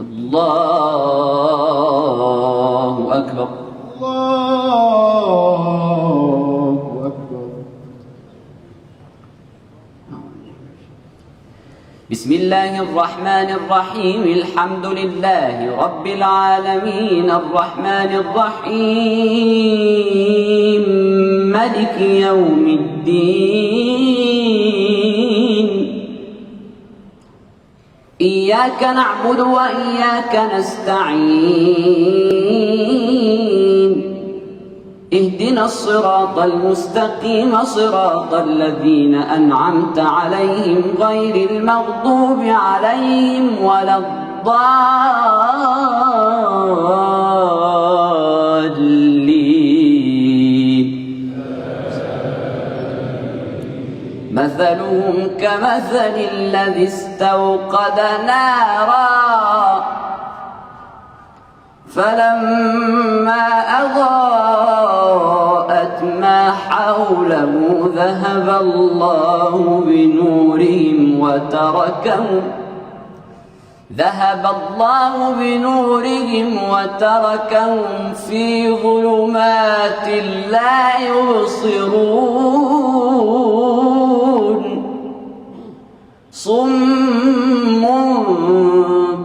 الله أكبر. الله أكبر. بسم الله الرحمن الرحيم. الحمد لله رب العالمين الرحمن الرحيم مالك يوم الدين. إياك نعبد وإياك نستعين. اهدنا الصراط المستقيم صراط الذين أنعمت عليهم غير المغضوب عليهم ولا الضالين. مثلهم كمثل الذي استوقد نارا فلما أضاءت ما حوله ذهب الله بنورهم وتركهم في ظلمات لا يبصرون. صم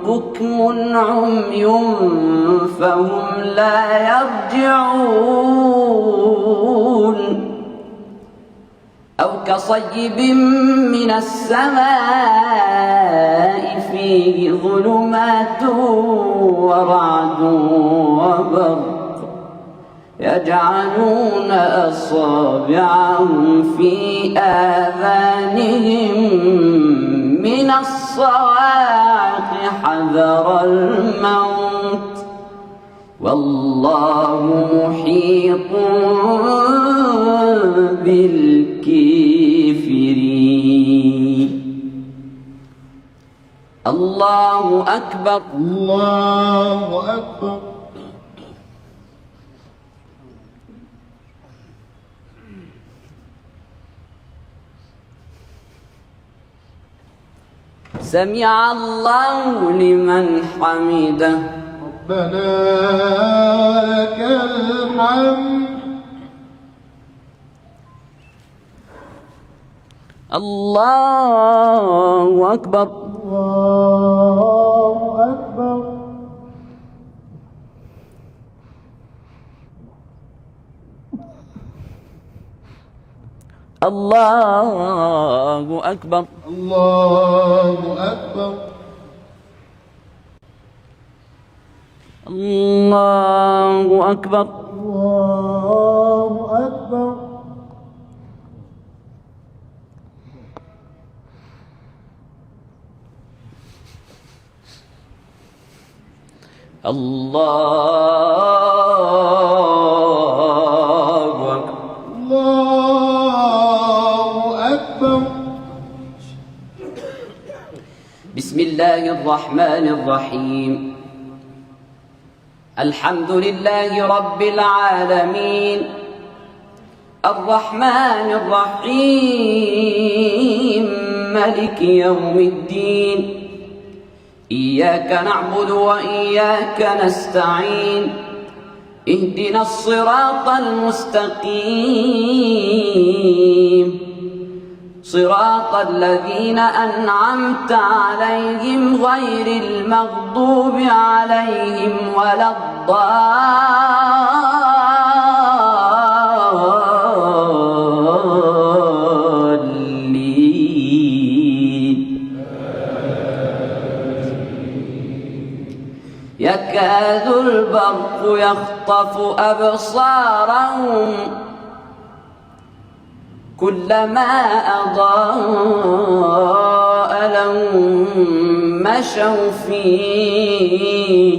بكم عمي فهم لا يرجعون. أو كصيب من السماء فيه ظلمات ورعد وبرق يجعلون أصابعهم في آذانهم من الصواعق حذر الموت والله محيط بالكافرين. الله أكبر. الله أكبر. سمع الله لمن حمده. ربنا لك الحمد. الله أكبر. الله أكبر. الله أكبر. الله أكبر. الله أكبر. الله أكبر. الله أكبر. الله أكبر. بسم الله الرحمن الرحيم. الحمد لله رب العالمين الرحمن الرحيم مالك يوم الدين. إياك نعبد وإياك نستعين. اهدنا الصراط المستقيم صراط الذين أنعمت عليهم غير المغضوب عليهم ولا الضالين. يكاد البرق يخطف أبصارهم كلما أضاء لهم مشوا فيه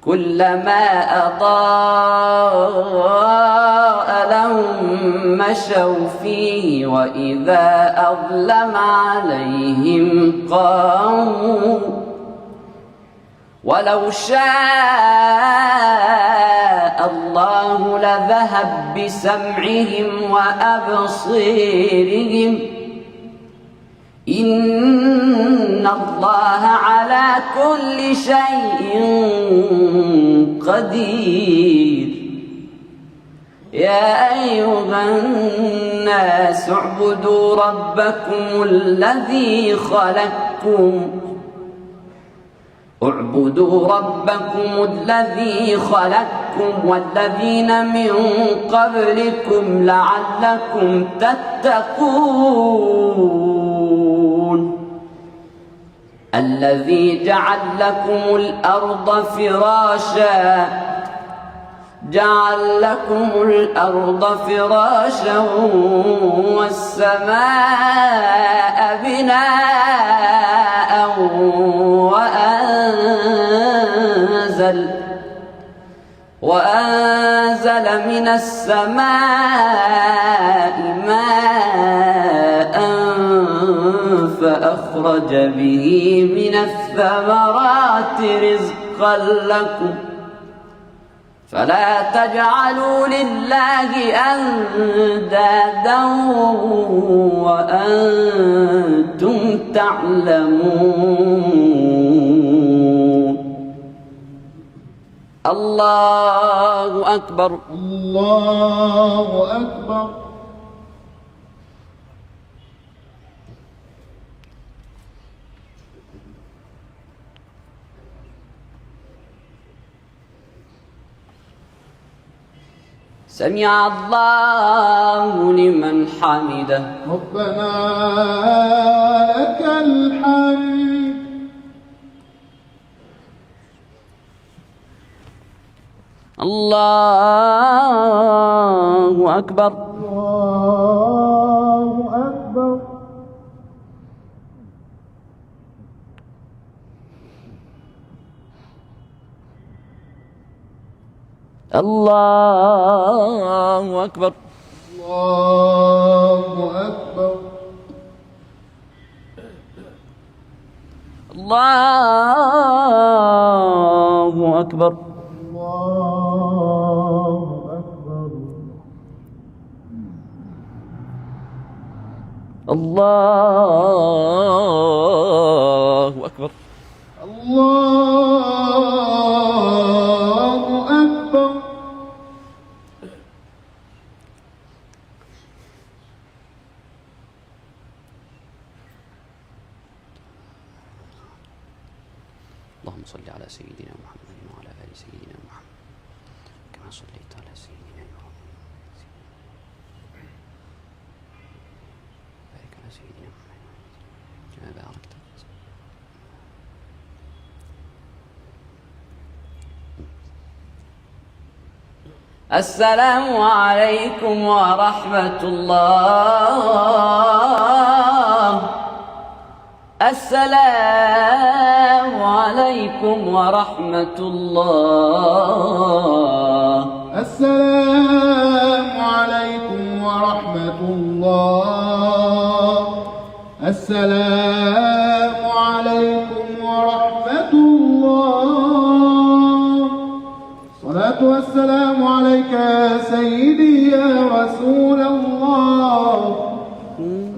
كلما أضاء لهم مشوا فيه وإذا أظلم عليهم قاموا ولو شاء الله لذهب بسمعهم وأبصيرهم إن إن الله على كل شيء قدير. يا أيها الناس اعبدوا ربكم الذي خلقكم والذين من قبلكم لعلكم تتقون. الذي جعل لكم الأرض فراشا والسماء بناء وأنزل من السماء ماء فأخرج به من الثمرات رزقا لكم فلا تجعلوا لله أندادا وأنتم تعلمون. الله أكبر. الله أكبر. سمع الله لمن حمده. ربنا لك الحمد. الله أكبر. الله أكبر. الله أكبر. الله أكبر. الله أكبر. الله أكبر. الله أكبر. الله أكبر. اللهم صل على سيدنا محمد وعلى آل سيدنا محمد كما صليت على سيدنا إبراهيم بارك على سيدنا محمد كما باركت. السلام عليكم ورحمة الله. السلام عليكم ورحمة الله. السلام عليكم ورحمة الله. السلام عليكم ورحمة الله. الصلاة والسلام عليك يا سيدي يا رسول الله.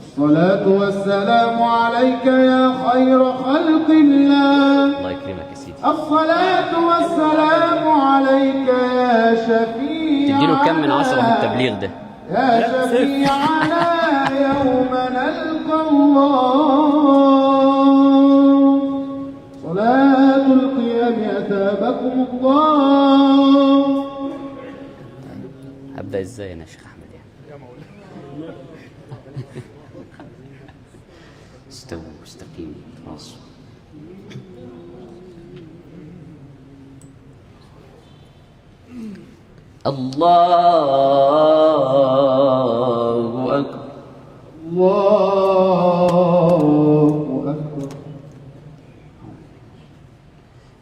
الصلاة والسلام عليك يا خير خلق الله. الله يكرمك يا سيدي. الصلاة والسلام عليك يا شفيع. تديله كم من 10 في التبليغ ده؟ يا شفيعنا يوم نلقى الله. صلاة القيام أثابكم الله. هبدأ ازاي انا يا شيخ احمد يعني؟ استووا استقيموا خلاص. الله أكبر. الله أكبر.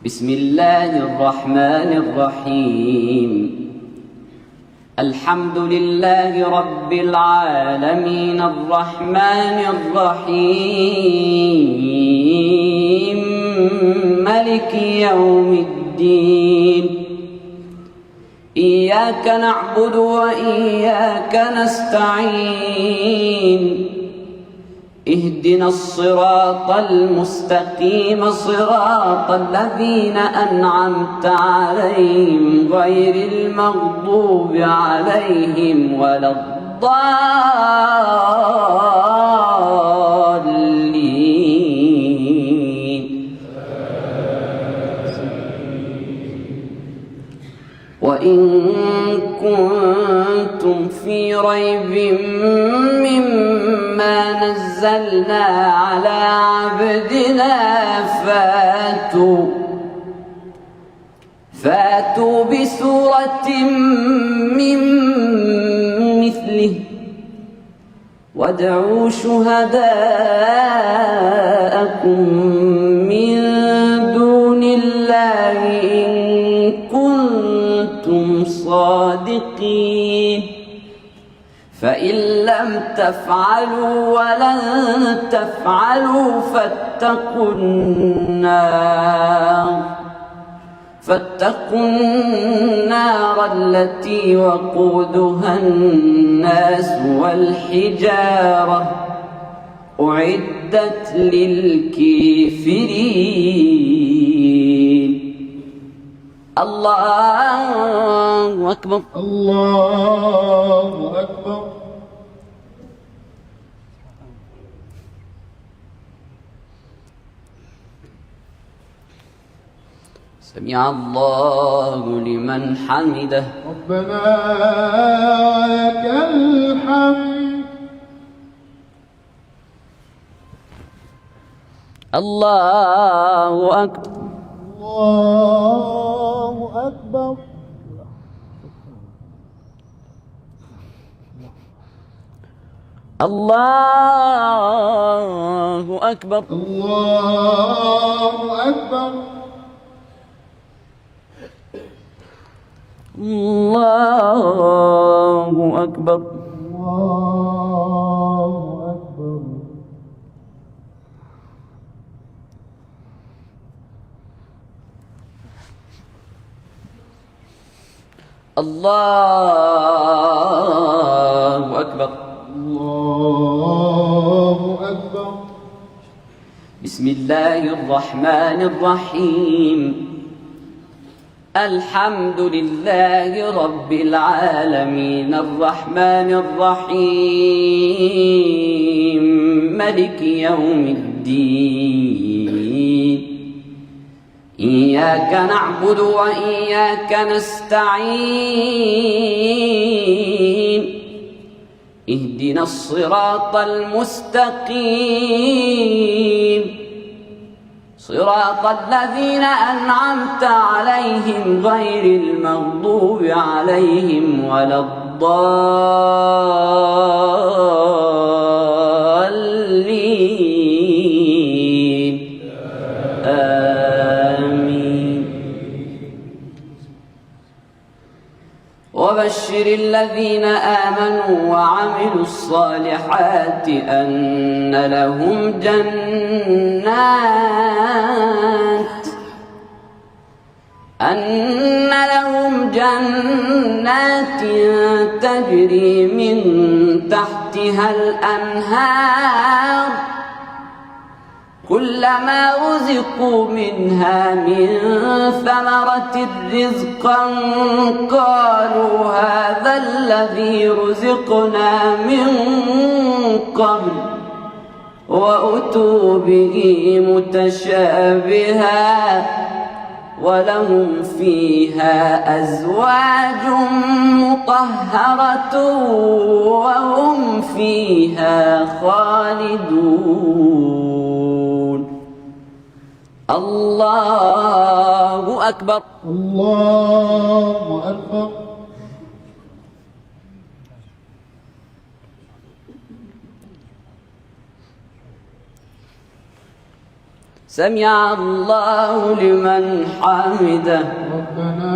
بسم الله الرحمن الرحيم. الحمد لله رب العالمين الرحمن الرحيم مالك يوم الدين. إياك نعبد وإياك نستعين. اهدنا الصراط المستقيم صراط الذين أنعمت عليهم غير المغضوب عليهم ولا الضالين. وإن كنتم في ريب مما نزلنا على عبدنا فاتوا بسورة من مثله وادعوا شهداءكم من دون الله إن كنتم صادقين. فإن لم تفعلوا ولن تفعلوا فاتقوا النار التي وقودها الناس والحجارة أعدت للكافرين. الله أكبر. الله أكبر. سمع الله لمن حمده. ربنا لك الحمد. الله أكبر. الله أكبر. الله أكبر. الله أكبر. الله أكبر. الله أكبر. الله أكبر. الله أكبر. بسم الله الرحمن الرحيم. الحمد لله رب العالمين الرحمن الرحيم ملك يوم الدين. إياك نعبد وإياك نستعين. اهدنا الصراط المستقيم صراط الذين أنعمت عليهم غير المغضوب عليهم ولا الضالين. آمين. وبشر الذين آمنوا وعملوا الصالحات أن لهم جنات تجري من تحتها الأنهار كلما رزقوا منها من ثمرة رزقا قالوا هذا الذي رزقنا من قبل وأتوا به متشابها ولهم فيها أزواج مطهرة وهم فيها خالدون. الله أكبر. الله أكبر. سمع الله لمن حمده. ربنا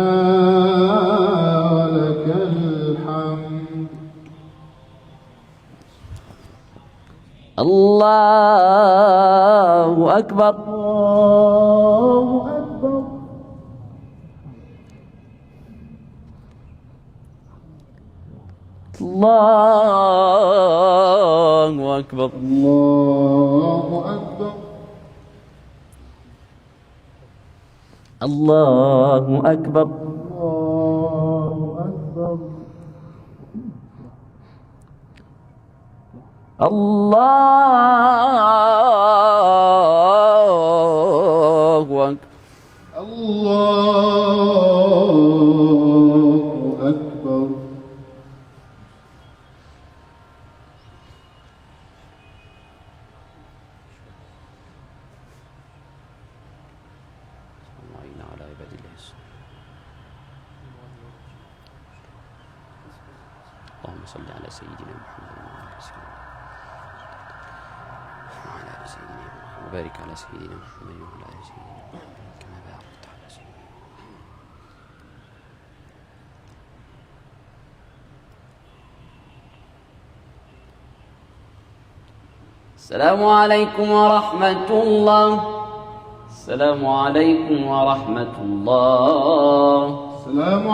ولك الحمد. الله أكبر. الله أكبر. الله الله أكبر. الله أكبر. الله أكبر. الله أكبر. الله أكبر. الله أكبر. وعينا على عباد الله الصالحين. اللهم صل على سيدنا محمد وعلى آل سيدنا محمد وبارك على سيدنا محمد وعلى آل سيدنا محمد كما باركت على سيدنا محمد. السلام عليكم ورحمة الله. السلام عليكم ورحمة الله. السلام